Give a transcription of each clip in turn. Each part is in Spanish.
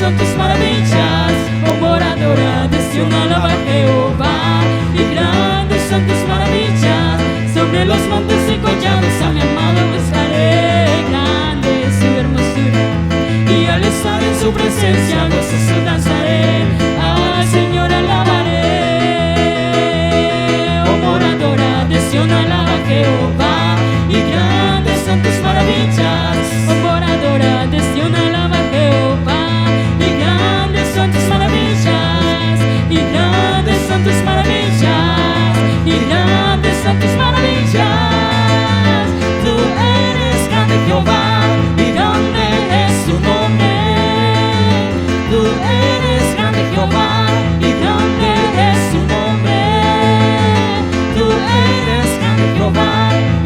son tus maravillas, oh moradora de Sión, alaba a Jehová. Y grandes son tus maravillas, sobre los montes y collados a mi amado buscaré. Grande es su hermosura, y al estar en su presencia gozoso danzaré. Al Señor alabaré, oh moradora de Sión, alaba a Jehová. Y grandes son tus maravillas, oh moradora de Sión, alaba a Jehová. Y grandes son tus maravillas, y grandes son tus maravillas, y grandes son tus maravillas. Tú eres grande, Jehová, y grande es tu nombre. Tú eres grande, Jehová, y grande es tu nombre. Tú eres grande, Jehová,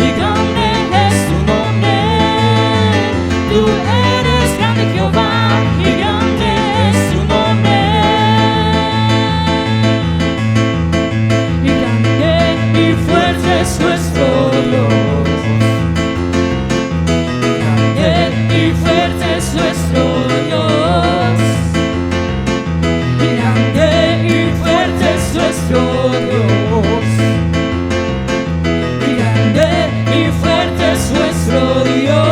y grande es tu nombre. Tú eres grande, Jehová, y grande es tu nombre. Y grande y fuerte es nuestro Dios. Y grande y fuerte es nuestro Dios. Y grande y fuerte es nuestro Dios. Y grande y fuerte es nuestro Dios.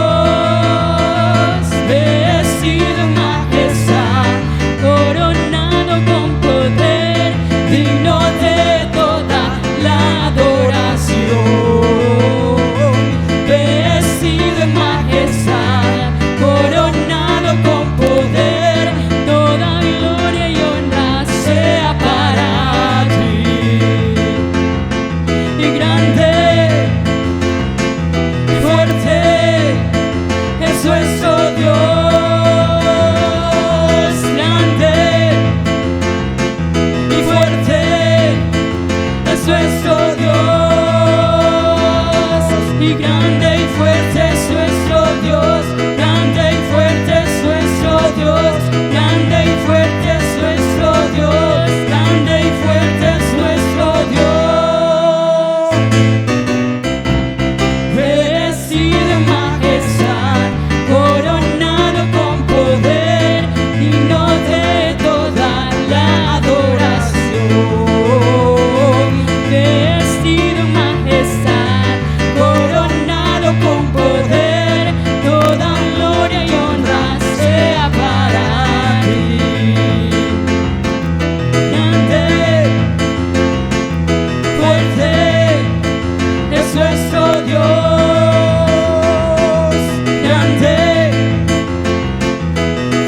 Vestido en majestad, coronado con poder, digno de toda la adoración. Vestido en majestad, coronado con poder, toda gloria y honra sea para ti. Y grande y fuerte es nuestro Dios. Grande y fuerte es nuestro Dios. Y grande y fuerte es nuestro Dios. Grande y fuerte es nuestro Dios. Grande y fuerte es nuestro Dios. Grande y fuerte es nuestro Dios. Vestido en majestad, coronado con poder, digno de toda la adoración. Vestido en majestad, coronado con poder, toda gloria y honra sea para ti. Grande, fuerte es nuestro Dios. Grande,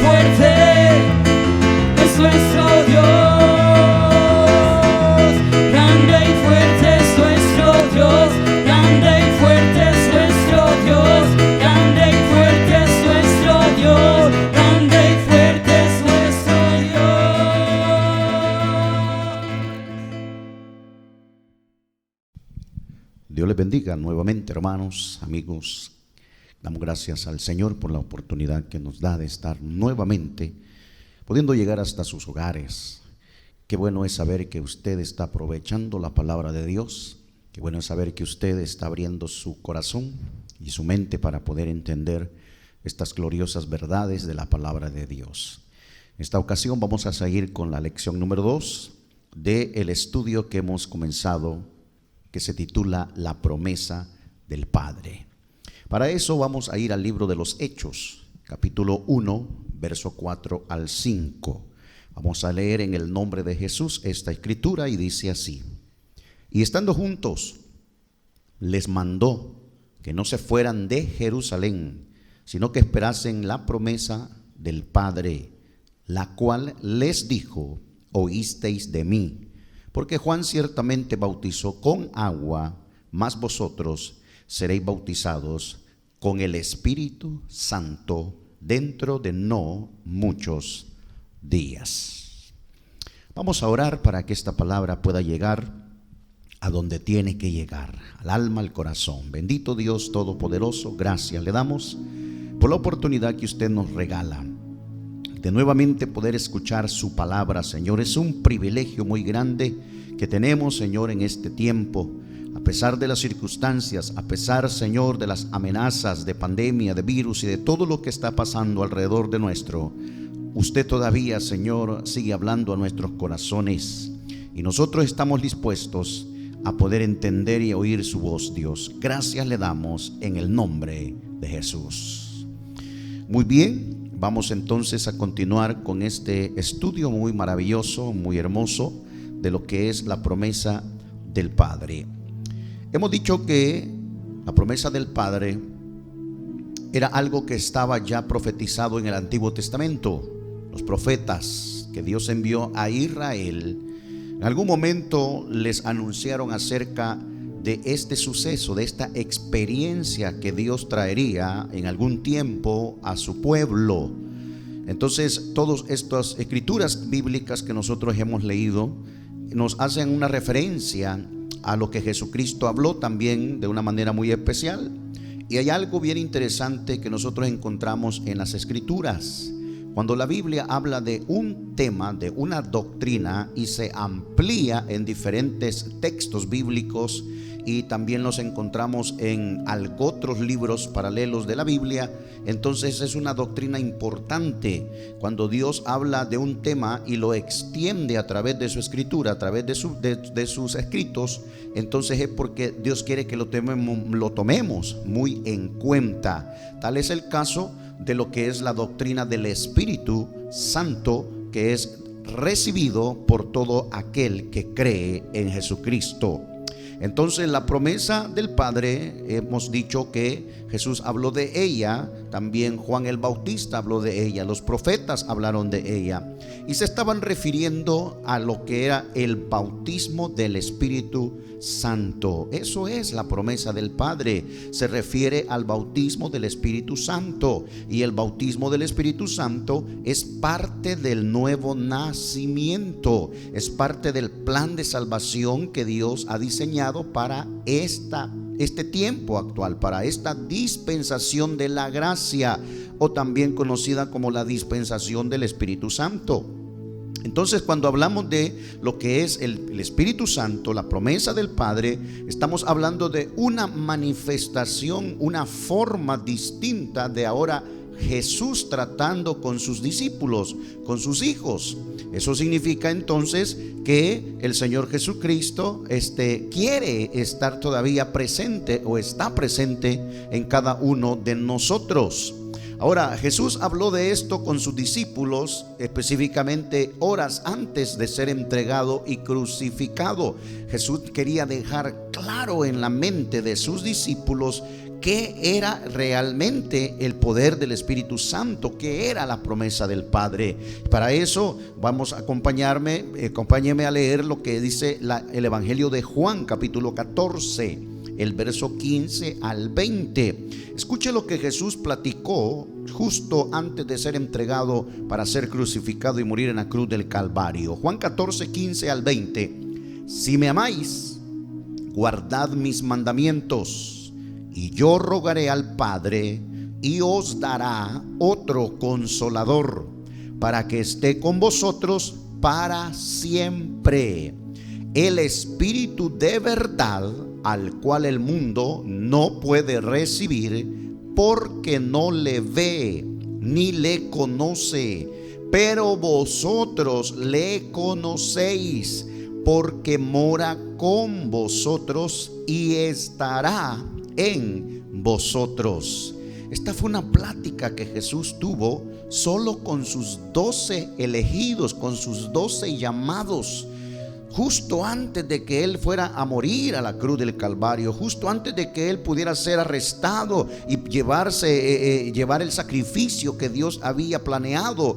fuerte es nuestro Dios. Grande y fuerte es nuestro Dios. Grande y fuerte es nuestro Dios. Grande y fuerte es nuestro Dios. Grande y fuerte es nuestro Dios. Dios les bendiga nuevamente, hermanos, amigos. Damos gracias al Señor por la oportunidad que nos da de estar nuevamente pudiendo llegar hasta sus hogares. Qué bueno es saber que usted está aprovechando la palabra de Dios. Qué bueno es saber que usted está abriendo su corazón y su mente para poder entender estas gloriosas verdades de la palabra de Dios. En esta ocasión vamos a seguir con la lección número 2 del estudio que hemos comenzado, que se titula La promesa del Padre. Para eso vamos a ir al libro de los Hechos, capítulo 1, verso 4 al 5. Vamos a leer en el nombre de Jesús esta escritura y dice así: Y estando juntos, les mandó que no se fueran de Jerusalén, sino que esperasen la promesa del Padre, la cual les dijo: oísteis de mí, porque Juan ciertamente bautizó con agua, mas vosotros seréis bautizados con el Espíritu Santo dentro de no muchos días. Vamos a orar para que esta palabra pueda llegar a donde tiene que llegar, al alma, al corazón. Bendito Dios Todopoderoso, gracias le damos por la oportunidad que usted nos regala de nuevamente poder escuchar su palabra, Señor. Es un privilegio muy grande que tenemos, Señor, en este tiempo. A pesar de las circunstancias, a pesar, Señor, de las amenazas de pandemia, de virus y de todo lo que está pasando alrededor de nuestro, usted todavía, Señor, sigue hablando a nuestros corazones y nosotros estamos dispuestos a poder entender y oír su voz, Dios. Gracias le damos en el nombre de Jesús. Muy bien, vamos entonces a continuar con este estudio muy maravilloso, muy hermoso, de lo que es la promesa del Padre. Hemos dicho que la promesa del Padre era algo que estaba ya profetizado en el Antiguo Testamento. Los profetas que Dios envió a Israel en algún momento les anunciaron acerca de este suceso, de esta experiencia que Dios traería en algún tiempo a su pueblo. Entonces, todas estas escrituras bíblicas que nosotros hemos leído nos hacen una referencia a lo que Jesucristo habló también de una manera muy especial. Y hay algo bien interesante que nosotros encontramos en las escrituras. Cuando la Biblia habla de un tema, de una doctrina, y se amplía en diferentes textos bíblicos, y también los encontramos en otros libros paralelos de la Biblia, entonces es una doctrina importante. Cuando Dios habla de un tema y lo extiende a través de su escritura, a través de sus escritos, entonces es porque Dios quiere que lo tomemos muy en cuenta. Tal es el caso de lo que es la doctrina del Espíritu Santo, que es recibido por todo aquel que cree en Jesucristo. Entonces, la promesa del Padre, hemos dicho que Jesús habló de ella, también Juan el Bautista habló de ella, los profetas hablaron de ella, y se estaban refiriendo a lo que era el bautismo del Espíritu Santo. Eso es la promesa del Padre, se refiere al bautismo del Espíritu Santo, y el bautismo del Espíritu Santo es parte del nuevo nacimiento, es parte del plan de salvación que Dios ha diseñado para este tiempo actual, para esta dispensación de la gracia, o también conocida como la dispensación del Espíritu Santo. Entonces, cuando hablamos de lo que es el Espíritu Santo, la promesa del Padre, estamos hablando de una manifestación, una forma distinta de ahora Jesús tratando con sus discípulos, con sus hijos. Eso significa entonces que el Señor Jesucristo quiere estar todavía presente, o está presente en cada uno de nosotros. Ahora, Jesús habló de esto con sus discípulos específicamente horas antes de ser entregado y crucificado. Jesús quería dejar claro en la mente de sus discípulos qué era realmente el poder del Espíritu Santo, qué era la promesa del Padre. Para eso vamos a acompáñeme a leer lo que dice el Evangelio de Juan, capítulo 14, el verso 15 al 20. Escuche lo que Jesús platicó justo antes de ser entregado para ser crucificado y morir en la cruz del Calvario. Juan 14, 15 al 20. Si me amáis, guardad mis mandamientos. Y yo rogaré al Padre, y os dará otro consolador, para que esté con vosotros para siempre. El Espíritu de verdad, al cual el mundo no puede recibir, porque no le ve ni le conoce. Pero vosotros le conocéis, porque mora con vosotros y estará en vosotros. Esta fue una plática que Jesús tuvo solo con sus 12 elegidos, con sus 12 llamados, justo antes de que él fuera a morir a la cruz del Calvario, justo antes de que él pudiera ser arrestado y llevar el sacrificio que Dios había planeado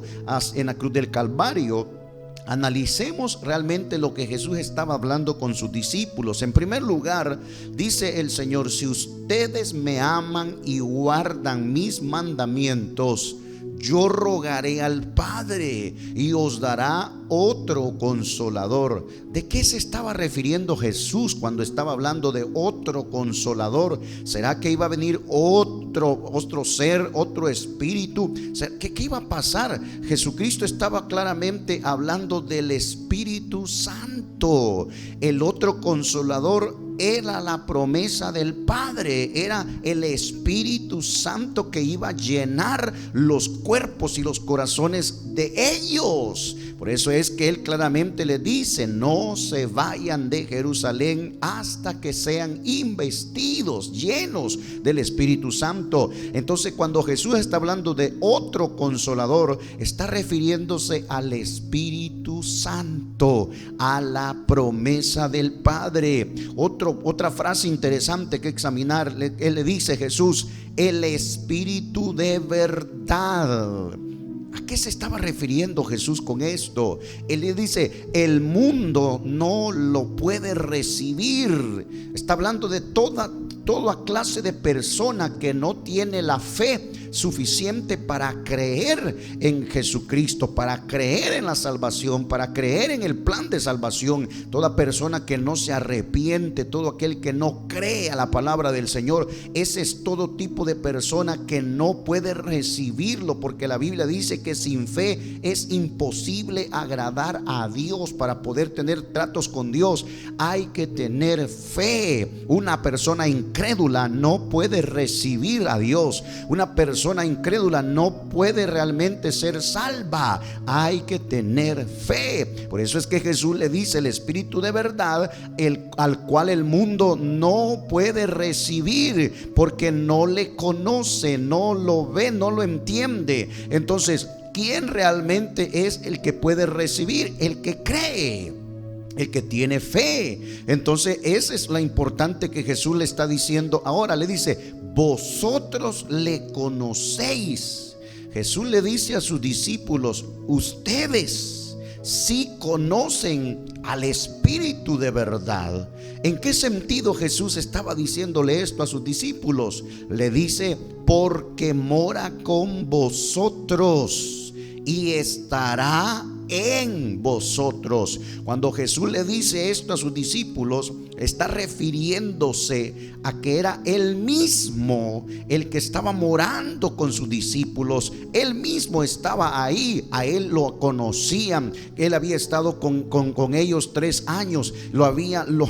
en la cruz del Calvario. Analicemos realmente lo que Jesús estaba hablando con sus discípulos. En primer lugar, dice el Señor: si ustedes me aman y guardan mis mandamientos, yo rogaré al Padre y os dará otro consolador. ¿De qué se estaba refiriendo Jesús cuando estaba hablando de otro consolador? ¿Será que iba a venir otro ser, otro espíritu? ¿Qué iba a pasar? Jesucristo estaba claramente hablando del Espíritu Santo. El otro consolador era la promesa del Padre, era el Espíritu Santo que iba a llenar los cuerpos y los corazones de ellos. Por eso es que Él claramente le dice: no se vayan de Jerusalén hasta que sean investidos, llenos del Espíritu Santo. Entonces, cuando Jesús está hablando de otro consolador, está refiriéndose al Espíritu Santo, a la promesa del Padre. Otra frase interesante que examinar, Él le dice, Jesús, el Espíritu de verdad. ¿A qué se estaba refiriendo Jesús con esto? Él le dice: el mundo no lo puede recibir. Está hablando de toda clase de persona que no tiene la fe suficiente para creer en Jesucristo, para creer en la salvación, para creer en el plan de salvación. Toda persona que no se arrepiente, todo aquel que no cree a la palabra del Señor, ese es todo tipo de persona que no puede recibirlo, porque la Biblia dice que sin fe es imposible agradar a Dios. Para poder tener tratos con Dios hay que tener fe. Una persona incrédula no puede recibir a Dios. Una persona incrédula no puede realmente ser salva. Hay que tener fe. Por eso es que Jesús le dice: el Espíritu de verdad, al cual el mundo no puede recibir, porque no le conoce, no lo ve, no lo entiende. Entonces, ¿quién realmente es el que puede recibir? El que cree, el que tiene fe. Entonces, esa es la importante que Jesús le está diciendo ahora. Le dice: vosotros le conocéis. Jesús le dice a sus discípulos: ustedes sí conocen al Espíritu de verdad. ¿En qué sentido Jesús estaba diciéndole esto a sus discípulos? Le dice: porque mora con vosotros y estará en vosotros. Cuando Jesús le dice esto a sus discípulos, está refiriéndose a que era Él mismo el que estaba morando con sus discípulos. Él mismo estaba ahí, a Él lo conocían. Él había estado con ellos 3 años, los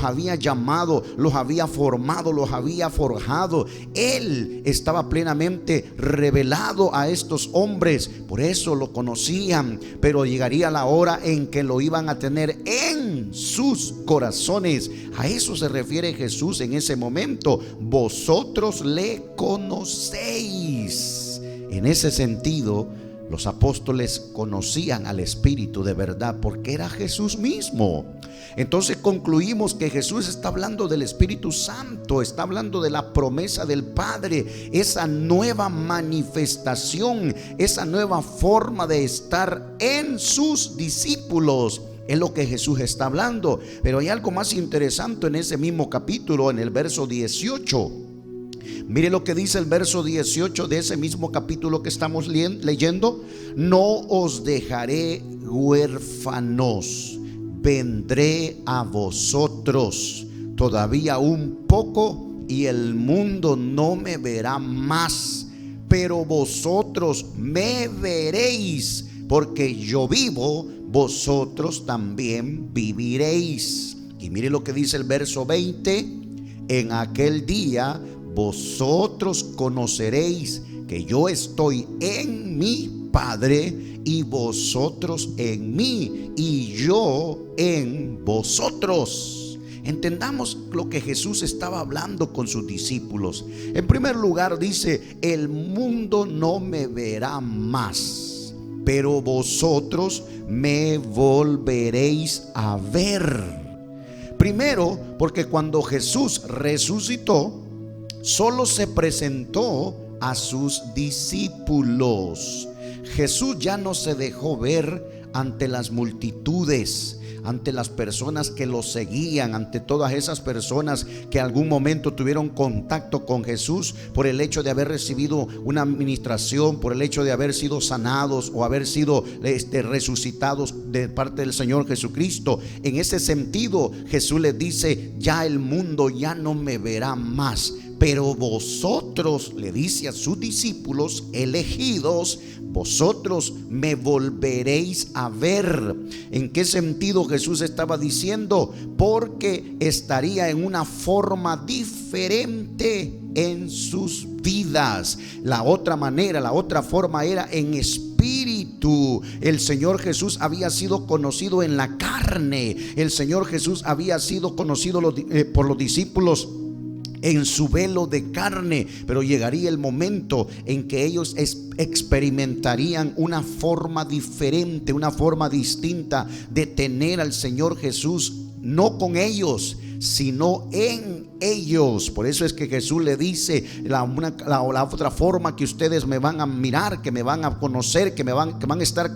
había llamado, los había formado, los había forjado. Él estaba plenamente revelado a estos hombres, por eso lo conocían. Pero llegaría la hora en que lo iban a tener en sus corazones. A eso se refiere Jesús en ese momento: vosotros le conocéis. En ese sentido, los apóstoles conocían al Espíritu de verdad, porque era Jesús mismo. Entonces concluimos que Jesús está hablando del Espíritu Santo, está hablando de la promesa del Padre, esa nueva manifestación, esa nueva forma de estar en sus discípulos. Es lo que Jesús está hablando. Pero hay algo más interesante en ese mismo capítulo, en el verso 18. Mire lo que dice el verso 18 de ese mismo capítulo que estamos leyendo: no os dejaré huérfanos, vendré a vosotros. Todavía un poco y el mundo no me verá más, pero vosotros me veréis, porque yo vivo, vosotros también viviréis. Y mire lo que dice el verso 20: en aquel día vosotros conoceréis que yo estoy en mi Padre, y vosotros en mí, y yo en vosotros. Entendamos lo que Jesús estaba hablando con sus discípulos. En primer lugar dice: el mundo no me verá más, pero vosotros me volveréis a ver. Primero, porque cuando Jesús resucitó, solo se presentó a sus discípulos. Jesús ya no se dejó ver ante las multitudes, ante las personas que lo seguían, ante todas esas personas que algún momento tuvieron contacto con Jesús por el hecho de haber recibido una administración, por el hecho de haber sido sanados o haber sido resucitados de parte del Señor Jesucristo. En ese sentido, Jesús les dice: ya el mundo ya no me verá más, pero vosotros, le dice a sus discípulos elegidos, vosotros me volveréis a ver. ¿En qué sentido Jesús estaba diciendo? Porque estaría en una forma diferente en sus vidas. La otra manera, la otra forma era en espíritu. El Señor Jesús había sido conocido en la carne. El Señor Jesús había sido conocido por los discípulos en su velo de carne, pero llegaría el momento en que ellos experimentarían una forma diferente, una forma distinta de tener al Señor Jesús, no con ellos, sino en ellos. Por eso es que Jesús le dice: la otra forma que ustedes me van a mirar, que me van a conocer, que van a estar,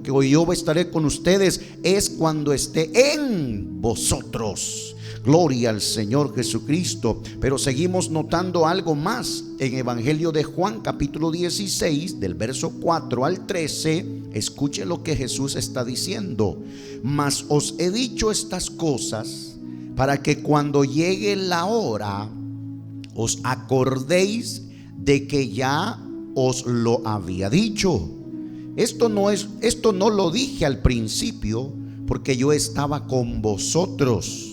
que yo estaré con ustedes, es cuando esté en vosotros. Gloria al Señor Jesucristo. Pero seguimos notando algo más en Evangelio de Juan, capítulo 16, del verso 4 al 13. Escuche lo que Jesús está diciendo: mas os he dicho estas cosas para que cuando llegue la hora os acordéis de que ya os lo había dicho. Esto no lo dije al principio, porque yo estaba con vosotros.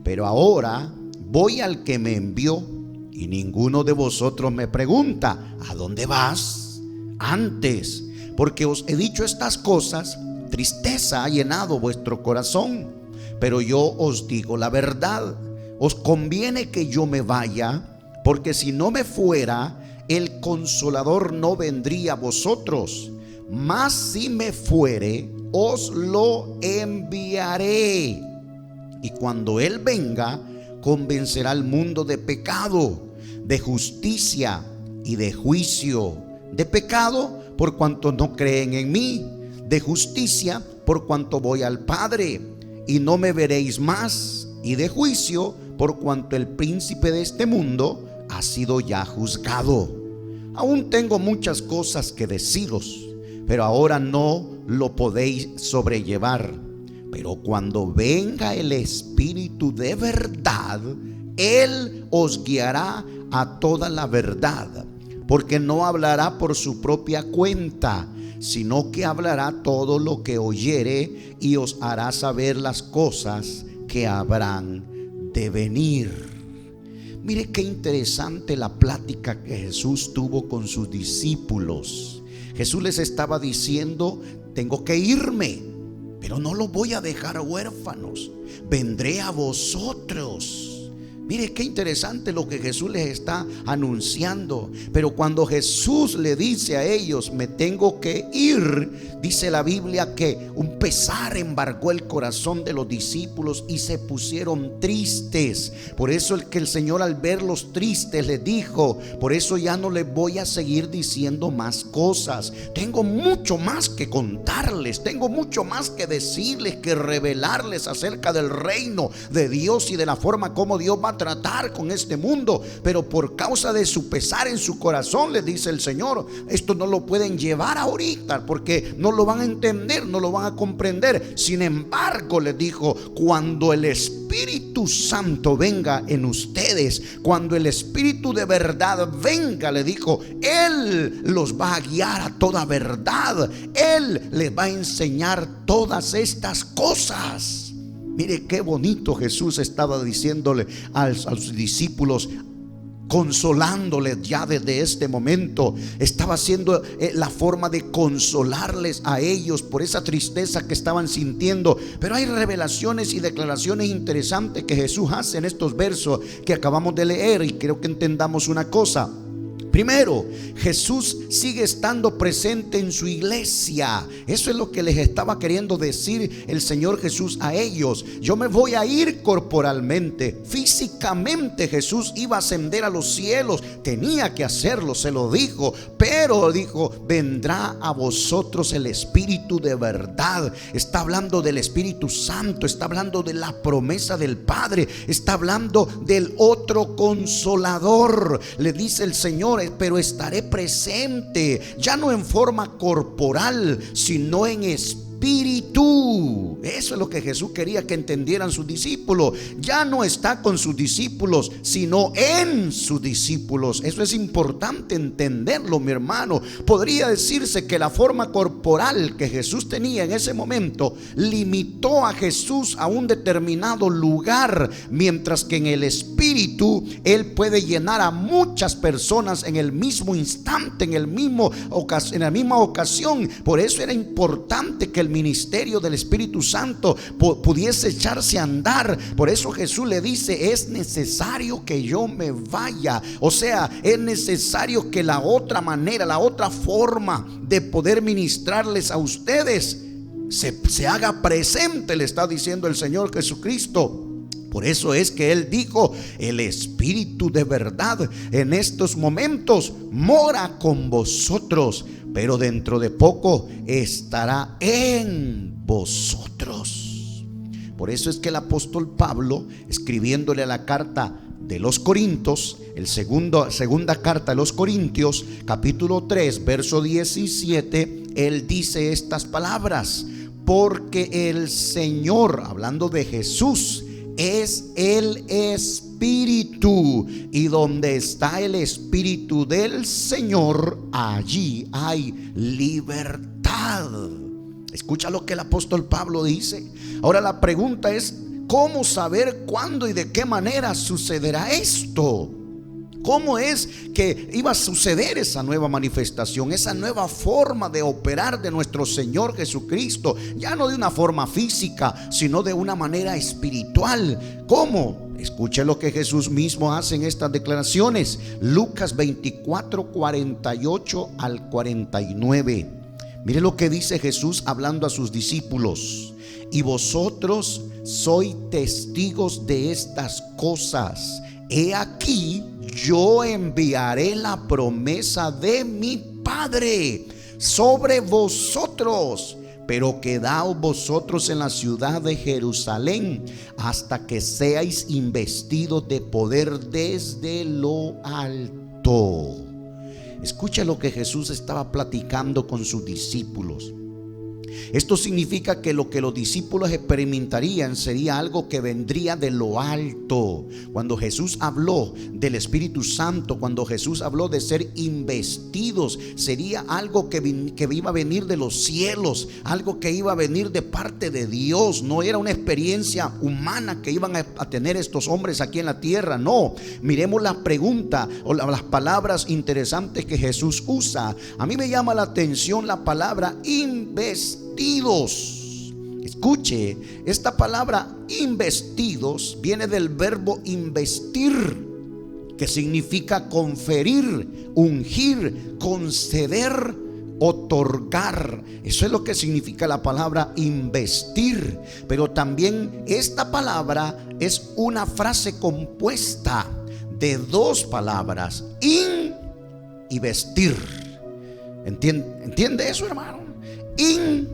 Pero ahora voy al que me envió, y ninguno de vosotros me pregunta: ¿a dónde vas? Antes, porque os he dicho estas cosas, tristeza ha llenado vuestro corazón. Pero yo os digo la verdad, os conviene que yo me vaya, porque si no me fuera, el Consolador no vendría a vosotros. Mas si me fuere, os lo enviaré. Y cuando Él venga, convencerá al mundo de pecado, de justicia y de juicio. De pecado, por cuanto no creen en mí; de justicia, por cuanto voy al Padre y no me veréis más; y de juicio, por cuanto el príncipe de este mundo ha sido ya juzgado. Aún tengo muchas cosas que deciros, pero ahora no lo podéis sobrellevar. Pero cuando venga el Espíritu de verdad, Él os guiará a toda la verdad, porque no hablará por su propia cuenta, sino que hablará todo lo que oyere, y os hará saber las cosas que habrán de venir. Mire qué interesante la plática que Jesús tuvo con sus discípulos. Jesús les estaba diciendo: tengo que irme, pero no los voy a dejar huérfanos, vendré a vosotros. Mire qué interesante lo que Jesús les está anunciando. Pero cuando Jesús le dice a ellos: me tengo que ir, dice la Biblia que un pesar embargó el corazón de los discípulos y se pusieron tristes. Por eso el Señor, al verlos tristes, les dijo: por eso ya no les voy a seguir diciendo más cosas. Tengo mucho más que contarles, tengo mucho más que decirles, que revelarles acerca del reino de Dios y de la forma como Dios va a tratar con este mundo. Pero por causa de su pesar en su corazón, les dice el Señor, esto no lo pueden llevar ahorita, porque no lo van a entender, no lo van a comprender. Sin embargo, les dijo: cuando el Espíritu Santo venga en ustedes, cuando el Espíritu de verdad venga, le dijo, Él los va a guiar a toda verdad. Él les va a enseñar todas estas cosas. Mire qué bonito Jesús estaba diciéndole a sus discípulos, consolándoles ya desde este momento. Estaba haciendo la forma de consolarles a ellos por esa tristeza que estaban sintiendo. Pero hay revelaciones y declaraciones interesantes que Jesús hace en estos versos que acabamos de leer, y quiero que entendamos una cosa. Primero, Jesús sigue estando presente en su iglesia. Eso es lo que les estaba queriendo decir el Señor Jesús a ellos. Yo me voy a ir corporalmente, físicamente. Jesús iba a ascender a los cielos, tenía que hacerlo, se lo dijo. Pero dijo, vendrá a vosotros el Espíritu de verdad. Está hablando del Espíritu Santo, está hablando de la promesa del Padre, está hablando del otro Consolador. Le dice el Señor, pero estaré presente, ya no en forma corporal, sino en espíritu, Espíritu. Eso es lo que Jesús quería que entendieran sus discípulos. Ya no está con sus discípulos, sino en sus discípulos. Eso es importante entenderlo, mi hermano. Podría decirse que la forma corporal que Jesús tenía en ese momento limitó a Jesús a un determinado lugar, mientras que en el Espíritu Él puede llenar a muchas personas en el mismo instante, en la misma ocasión. Por eso era importante que el ministerio del Espíritu Santo pudiese echarse a andar. Por eso Jesús le dice: es necesario que yo me vaya. O sea, es necesario que la otra manera, la otra forma de poder ministrarles a ustedes se haga presente, le está diciendo el Señor Jesucristo. Por eso es que Él dijo: el Espíritu de verdad en estos momentos mora con vosotros, pero dentro de poco estará en vosotros. Por eso es que el apóstol Pablo, escribiéndole a la carta de los Corintios, segunda carta a los Corintios, capítulo 3, verso 17, él dice estas palabras: porque el Señor, hablando de Jesús, es el Espíritu, y donde está el Espíritu del Señor, allí hay libertad. Escucha lo que el apóstol Pablo dice. Ahora la pregunta es: ¿cómo saber cuándo y de qué manera sucederá esto? ¿Cómo es que iba a suceder esa nueva manifestación, esa nueva forma de operar de nuestro Señor Jesucristo? Ya no de una forma física, sino de una manera espiritual. ¿Cómo? Escuche lo que Jesús mismo hace en estas declaraciones. Lucas 24, 48 al 49. Mire lo que dice Jesús hablando a sus discípulos: y vosotros sois testigos de estas cosas. He aquí, yo enviaré la promesa de mi Padre sobre vosotros, pero quedaos vosotros en la ciudad de Jerusalén hasta que seáis investidos de poder desde lo alto. Escucha lo que Jesús estaba platicando con sus discípulos. Esto significa que lo que los discípulos experimentarían sería algo que vendría de lo alto. Cuando Jesús habló del Espíritu Santo, cuando Jesús habló de ser investidos, sería algo que iba a venir de los cielos, algo que iba a venir de parte de Dios. No era una experiencia humana que iban a tener estos hombres aquí en la tierra. No, miremos la pregunta o las palabras interesantes que Jesús usa. A mí me llama la atención la palabra investidos. Escuche, esta palabra investidos viene del verbo investir, que significa conferir, ungir, conceder, otorgar. Eso es lo que significa la palabra investir. Pero también esta palabra es una frase compuesta de dos palabras: in y vestir. ¿Entiende eso, hermano? In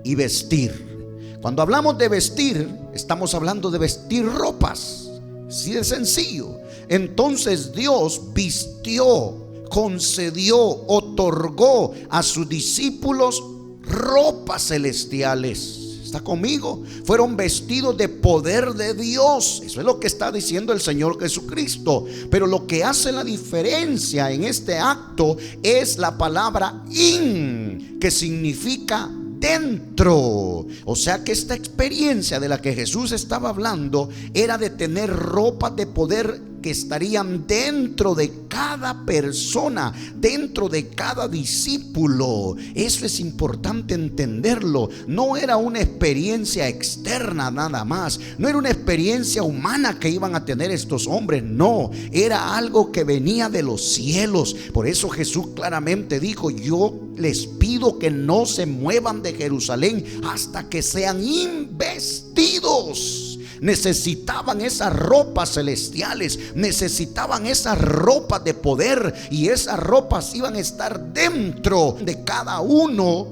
y vestir. Cuando hablamos de vestir, estamos hablando de vestir ropas. Así de sencillo. Entonces Dios vistió, concedió, otorgó a sus discípulos ropas celestiales. ¿Está conmigo? Fueron vestidos de poder de Dios. Eso es lo que está diciendo el Señor Jesucristo. Pero lo que hace la diferencia en este acto es la palabra in, que significa dentro. O sea que esta experiencia de la que Jesús estaba hablando era de tener ropas de poder que estarían dentro de cada persona, dentro de cada discípulo. Eso es importante entenderlo. No era una experiencia externa nada más, no era una experiencia humana que iban a tener estos hombres, no, era algo que venía de los cielos. Por eso Jesús claramente dijo: yo les pido que no se muevan de Jerusalén hasta que sean investidos. Necesitaban esas ropas celestiales, necesitaban esas ropas de poder, y esas ropas iban a estar dentro de cada uno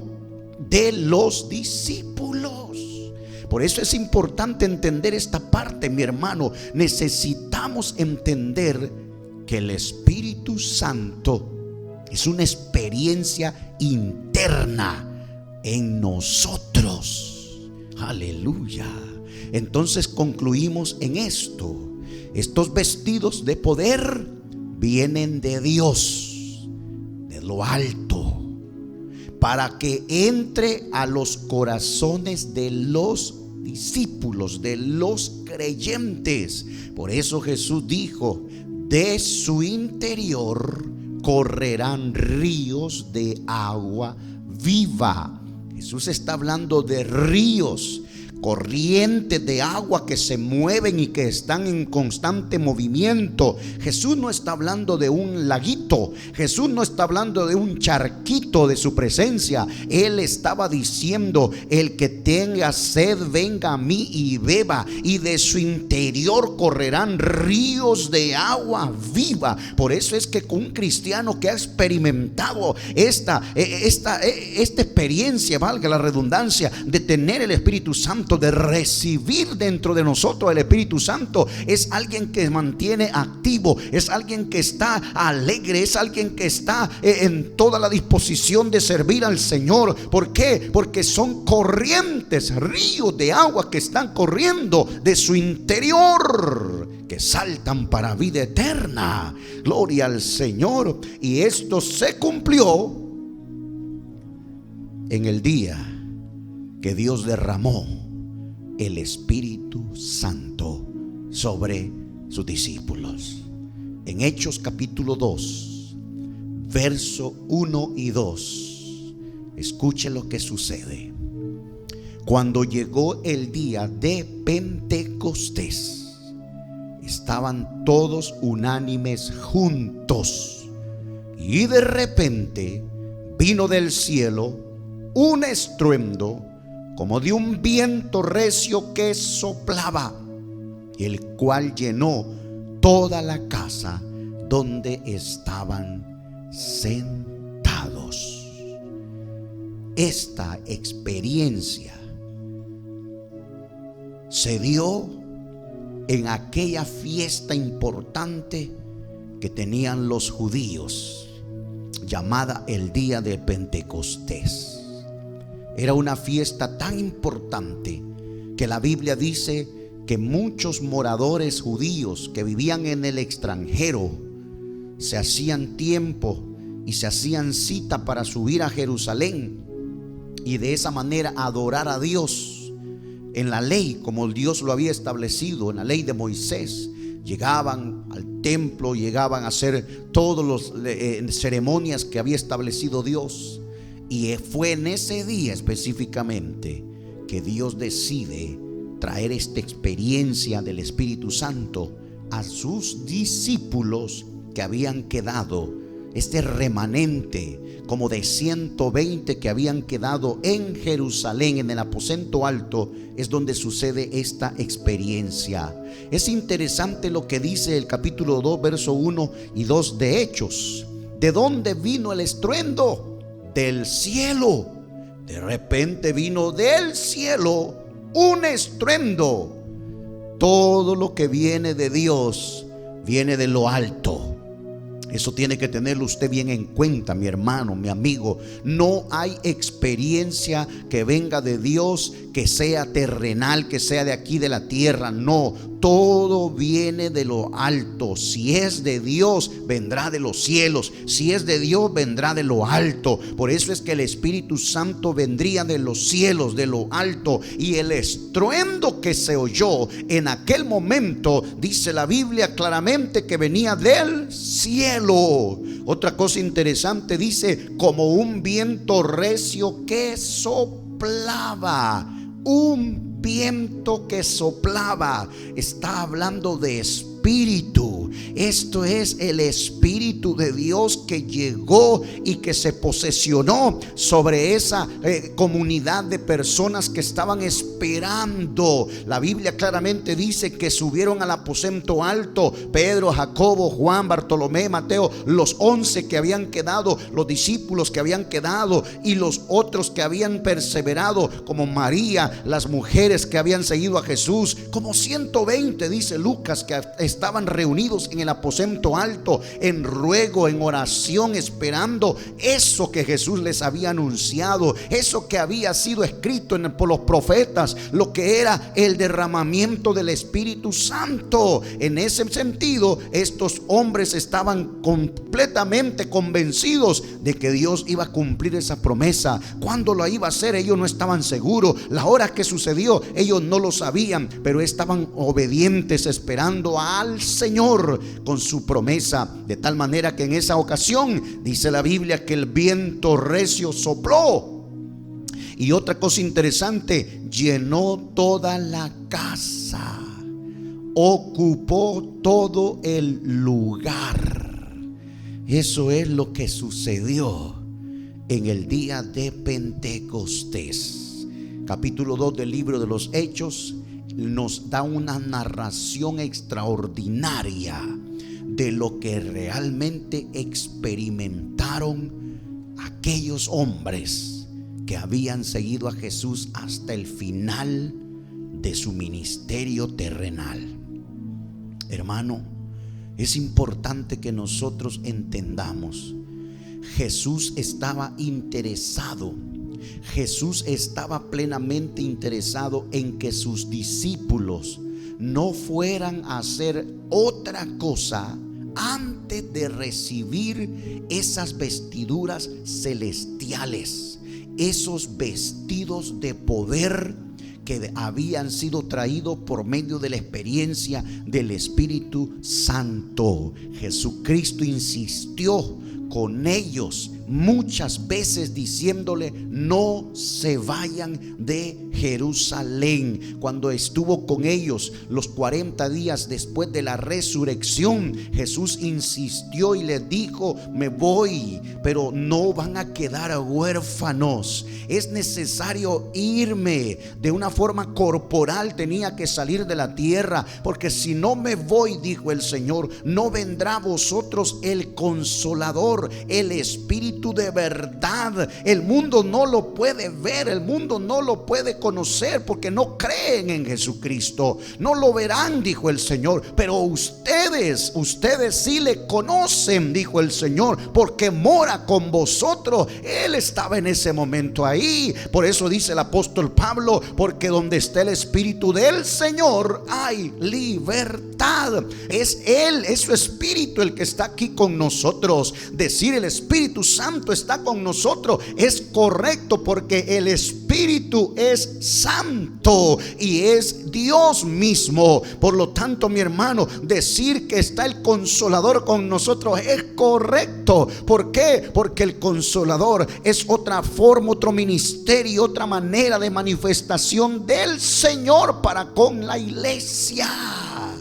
de los discípulos. Por eso es importante entender esta parte, mi hermano. Necesitamos entender que el Espíritu Santo es una experiencia interna en nosotros. Aleluya. Entonces concluimos en esto: estos vestidos de poder vienen de Dios, de lo alto, para que entre a los corazones de los discípulos, de los creyentes. Por eso Jesús dijo: de su interior correrán ríos de agua viva. Jesús está hablando de ríos, corrientes de agua que se mueven y que están en constante movimiento. Jesús no está hablando de un laguito, Jesús no está hablando de un charquito de su presencia. Él estaba diciendo: el que tenga sed, venga a mí y beba, y de su interior correrán ríos de agua viva. Por eso es que un cristiano que ha experimentado esta experiencia, valga la redundancia, de tener el Espíritu Santo, de recibir dentro de nosotros el Espíritu Santo, es alguien que mantiene activo, es alguien que está alegre, es alguien que está en toda la disposición de servir al Señor. ¿Por qué? Porque son corrientes, ríos de agua que están corriendo de su interior, que saltan para vida eterna. Gloria al Señor. Y esto se cumplió en el día que Dios derramó el Espíritu Santo sobre sus discípulos. En Hechos capítulo 2, verso 1 y 2, escuche lo que sucede. Cuando llegó el día de Pentecostés, estaban todos unánimes juntos, y de repente vino del cielo un estruendo como de un viento recio que soplaba, el cual llenó toda la casa donde estaban sentados. Esta experiencia se dio en aquella fiesta importante que tenían los judíos, llamada el día de Pentecostés. Era una fiesta tan importante que la Biblia dice que muchos moradores judíos que vivían en el extranjero se hacían tiempo y se hacían cita para subir a Jerusalén y de esa manera adorar a Dios en la ley, como Dios lo había establecido en la ley de Moisés. Llegaban al templo, llegaban a hacer todas las ceremonias que había establecido Dios. Y fue en ese día específicamente que Dios decide traer esta experiencia del Espíritu Santo a sus discípulos que habían quedado, este remanente como de 120 que habían quedado en Jerusalén, en el aposento alto. Es donde sucede esta experiencia. Es interesante lo que dice el capítulo 2, verso 1 y 2 de Hechos. ¿De dónde vino el estruendo? Del cielo. De repente vino del cielo un estruendo. Todo lo que viene de Dios viene de lo alto. Eso tiene que tenerlo usted bien en cuenta, mi hermano, mi amigo. No hay experiencia que venga de Dios que sea terrenal, que sea de aquí de la tierra. No, todo viene de lo alto. Si es de Dios, vendrá de los cielos. Si es de Dios, vendrá de lo alto. Por eso es que el Espíritu Santo vendría de los cielos, de lo alto. Y el estruendo que se oyó en aquel momento, dice la Biblia claramente que venía del cielo. Otra cosa interesante, dice como un viento recio que soplaba. Un viento que soplaba. Está hablando de espíritu. Esto es el Espíritu de Dios que llegó y que se posesionó sobre esa comunidad de personas que estaban esperando. La Biblia claramente dice que subieron al aposento alto Pedro, Jacobo, Juan, Bartolomé, Mateo, los 11 que habían quedado, los discípulos que habían quedado y los otros que habían perseverado, como María, las mujeres que habían seguido a Jesús, como 120, dice Lucas, que estaban reunidos reunidos en el aposento alto, en ruego, en oración, esperando eso que Jesús les había anunciado, eso que había sido escrito por los profetas, lo que era el derramamiento del Espíritu Santo. En ese sentido, estos hombres estaban completamente convencidos de que Dios iba a cumplir esa promesa. ¿Cuándo lo iba a hacer? Ellos no estaban seguros. La hora que sucedió, ellos no lo sabían, pero estaban obedientes, esperando al Señor con su promesa. De tal manera que en esa ocasión dice la Biblia que el viento recio sopló. Y otra cosa interesante, llenó toda la casa, ocupó todo el lugar. Eso es lo que sucedió en el día de Pentecostés. Capítulo 2 del libro de los Hechos nos da una narración extraordinaria de lo que realmente experimentaron aquellos hombres que habían seguido a Jesús hasta el final de su ministerio terrenal. Hermano, es importante que nosotros entendamos, Jesús estaba interesado, Jesús estaba plenamente interesado en que sus discípulos no fueran a hacer otra cosa antes de recibir esas vestiduras celestiales, esos vestidos de poder que habían sido traídos por medio de la experiencia del Espíritu Santo. Jesucristo insistió con ellos muchas veces diciéndole: no se vayan de Jerusalén. Cuando estuvo con ellos los 40 días después de la resurrección, Jesús insistió y les dijo: me voy, pero no van a quedar huérfanos. Es necesario irme. De una forma corporal tenía que salir de la tierra, porque si no me voy, dijo el Señor, no vendrá a vosotros el Consolador, el Espíritu de verdad. El mundo no lo puede ver, el mundo no lo puede conocer, porque no creen en Jesucristo. No lo verán, dijo el Señor, pero ustedes sí le conocen, dijo el Señor, porque mora con vosotros. Él estaba en ese momento ahí. Por eso dice el apóstol Pablo: porque donde está el Espíritu del Señor hay libertad. Es Él, es su Espíritu el que está aquí con nosotros. Decir el Espíritu Santo está con nosotros es correcto, porque el Espíritu es santo y es Dios mismo. Por lo tanto, mi hermano, decir que está el Consolador con nosotros es correcto. ¿Por qué? Porque el Consolador es otra forma, otro ministerio, otra manera de manifestación del Señor para con la iglesia.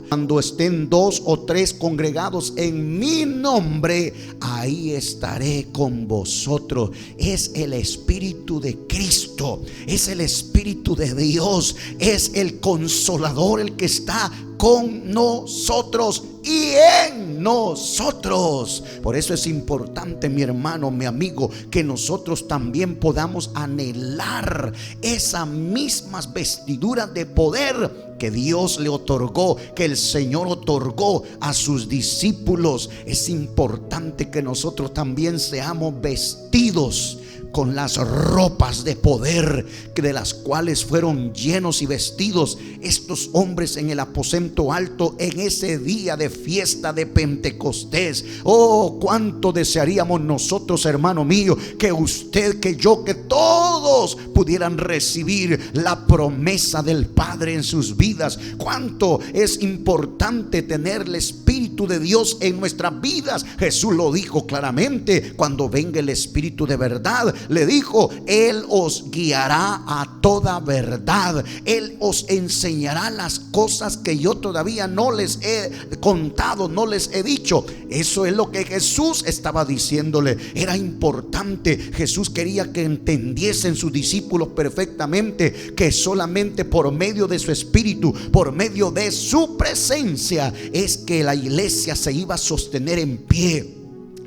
Cuando estén 2 o 3 congregados en mi nombre, ahí estaré con vosotros. Es el Espíritu de Cristo, es el Espíritu de Dios, es el Consolador el que está con nosotros y en nosotros. Por eso es importante, mi hermano, mi amigo, que nosotros también podamos anhelar esas mismas vestiduras de poder que Dios le otorgó, que el Señor otorgó a sus discípulos. Es importante que nosotros también seamos vestidos con las ropas de poder de las cuales fueron llenos y vestidos estos hombres en el aposento alto en ese día de fiesta de Pentecostés. Oh, cuánto desearíamos nosotros, hermano mío, que usted, que yo, que todos pudieran recibir la promesa del Padre en sus vidas. Cuánto es importante tener el Espíritu de Dios en nuestras vidas. Jesús lo dijo claramente: cuando venga el Espíritu de verdad, le dijo, Él os guiará a toda verdad. Él os enseñará las cosas que yo todavía no les he contado, no les he dicho. Eso es lo que Jesús estaba diciéndole. Era importante. Jesús quería que entendiesen sus discípulos perfectamente que solamente por medio de su Espíritu, por medio de su presencia, es que la iglesia se iba a sostener en pie.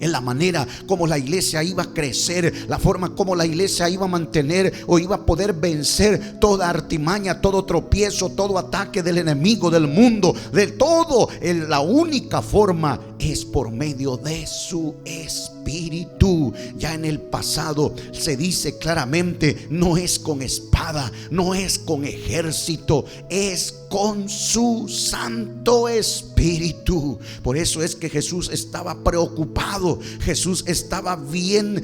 en la manera como la iglesia iba a crecer, la forma como la iglesia iba a mantener o iba a poder vencer toda artimaña, todo tropiezo, todo ataque del enemigo, del mundo, de todo. La única forma es por medio de su Espíritu. Ya en el pasado se dice claramente: no es con espada, no es con ejército, es con su Santo Espíritu. Por eso es que Jesús estaba preocupado, Jesús estaba bien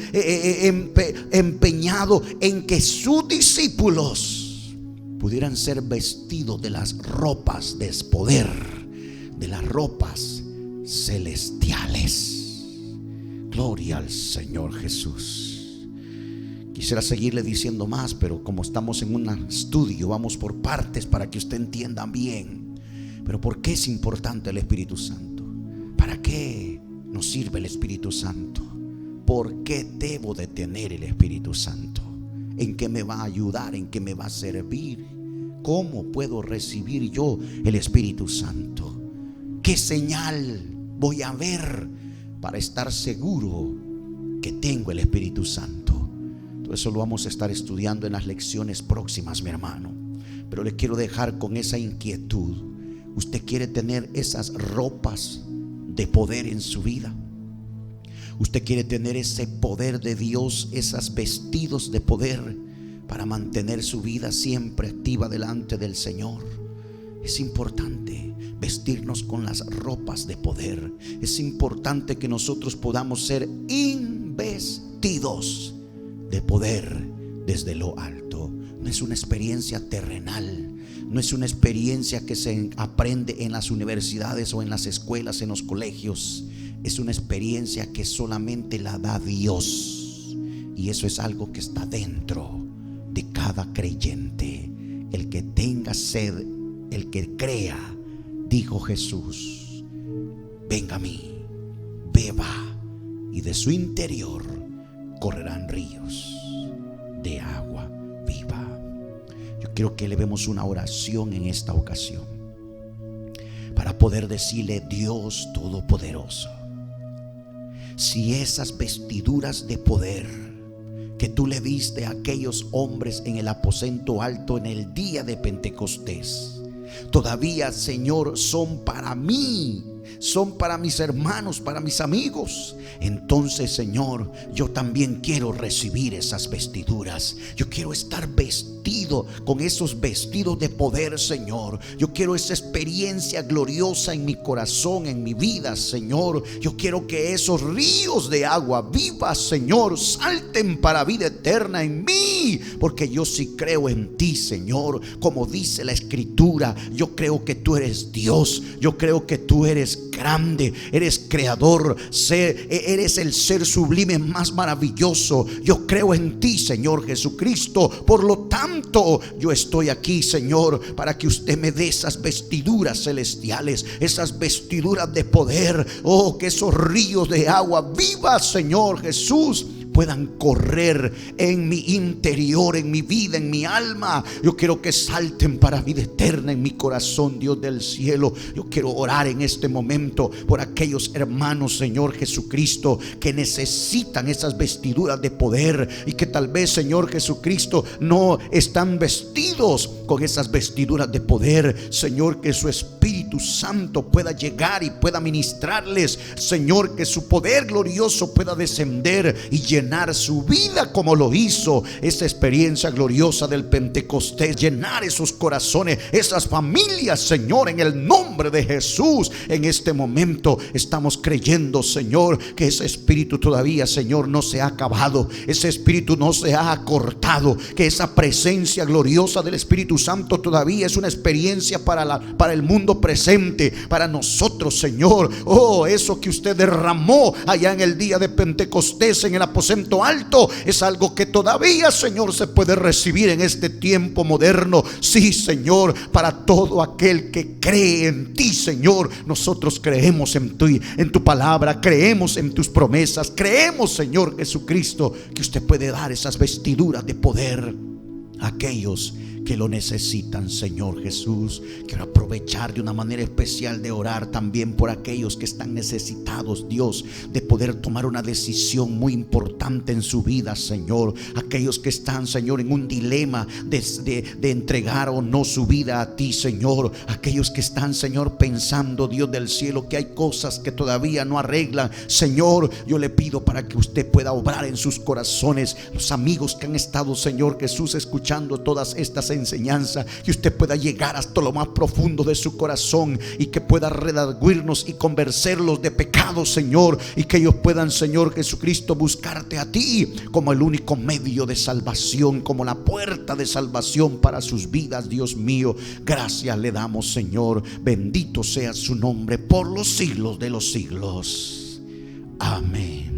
empeñado en que sus discípulos pudieran ser vestidos de las ropas de poder, de las ropas celestiales. Gloria al Señor Jesús. Quisiera seguirle diciendo más, pero como estamos en un estudio, vamos por partes para que usted entienda bien. Pero ¿por qué es importante el Espíritu Santo? ¿Para qué nos sirve el Espíritu Santo? ¿Por qué debo de tener el Espíritu Santo? ¿En qué me va a ayudar? ¿En qué me va a servir? ¿Cómo puedo recibir yo el Espíritu Santo? ¿Qué señal voy a ver para estar seguro que tengo el Espíritu Santo? Todo eso lo vamos a estar estudiando en las lecciones próximas, mi hermano. Pero le quiero dejar con esa inquietud. ¿Usted quiere tener esas ropas de poder en su vida? ¿Usted quiere tener ese poder de Dios, esos vestidos de poder para mantener su vida siempre activa delante del Señor? Es importante vestirnos con las ropas de poder. Es importante que nosotros podamos ser investidos de poder desde lo alto. No es una experiencia terrenal, no es una experiencia que se aprende en las universidades o en las escuelas, en los colegios. Es una experiencia que solamente la da Dios, y eso es algo que está dentro de cada creyente. El que tenga sed, el que crea, dijo Jesús, venga a mí, beba, y de su interior correrán ríos de agua viva. Yo quiero que elevemos una oración en esta ocasión para poder decirle: Dios Todopoderoso, si esas vestiduras de poder que tú le diste a aquellos hombres en el aposento alto en el día de Pentecostés, todavía, Señor, son para mí, son para mis hermanos, para mis amigos, entonces, Señor, yo también quiero recibir esas vestiduras. Yo quiero estar vestido con esos vestidos de poder, Señor. Yo quiero esa experiencia gloriosa en mi corazón, en mi vida, Señor. Yo quiero que esos ríos de agua viva, Señor, salten para vida eterna en mí, porque yo sí creo en ti, Señor. Como dice la Escritura, yo creo que tú eres Dios. Yo creo que tú eres grande, eres creador, eres el ser sublime más maravilloso. Yo creo en ti, Señor Jesucristo. Por lo tanto, yo estoy aquí, Señor, para que usted me dé esas vestiduras celestiales, esas vestiduras de poder. Oh, que esos ríos de agua viva, Señor Jesús, puedan correr en mi interior, en mi vida, en mi alma. Yo quiero que salten para vida eterna en mi corazón, Dios del cielo. Yo quiero orar en este momento por aquellos hermanos, Señor Jesucristo, que necesitan esas vestiduras de poder y que tal vez, Señor Jesucristo, no están vestidos con esas vestiduras de poder. Señor, que su Espíritu Santo pueda llegar y pueda ministrarles. Señor, que su poder glorioso pueda descender y llenar su vida como lo hizo esa experiencia gloriosa del Pentecostés. Llenar esos corazones, esas familias, Señor, en el nombre de Jesús. En este momento estamos creyendo, Señor, que ese espíritu todavía, Señor, no se ha acabado. Ese espíritu no se ha acortado. Que esa presencia gloriosa del Espíritu Santo todavía es una experiencia para el mundo presente, para nosotros, Señor. Oh, eso que usted derramó allá en el día de Pentecostés en el aposento alto es algo que todavía, Señor, se puede recibir en este tiempo moderno. Sí, Señor, para todo aquel que cree en ti, Señor. Nosotros creemos en tu palabra, creemos en tus promesas, creemos, Señor Jesucristo, que usted puede dar esas vestiduras de poder a aquellos que lo necesitan, Señor Jesús. Quiero aprovechar de una manera especial de orar también por aquellos que están necesitados, Dios, de poder tomar una decisión muy importante en su vida, Señor. Aquellos que están, Señor, en un dilema de entregar o no su vida a ti, Señor. Aquellos que están, Señor, pensando, Dios del cielo, que hay cosas que todavía no arreglan. Señor, yo le pido para que usted pueda obrar en sus corazones. Los amigos que han estado, Señor Jesús, escuchando todas estas enseñanzas, que usted pueda llegar hasta lo más profundo de su corazón y que pueda redarguirnos y convencerlos de pecado, Señor, y que ellos puedan, Señor Jesucristo, buscarte a ti como el único medio de salvación, como la puerta de salvación para sus vidas. Dios mío, gracias le damos, Señor. Bendito sea su nombre por los siglos de los siglos. Amén.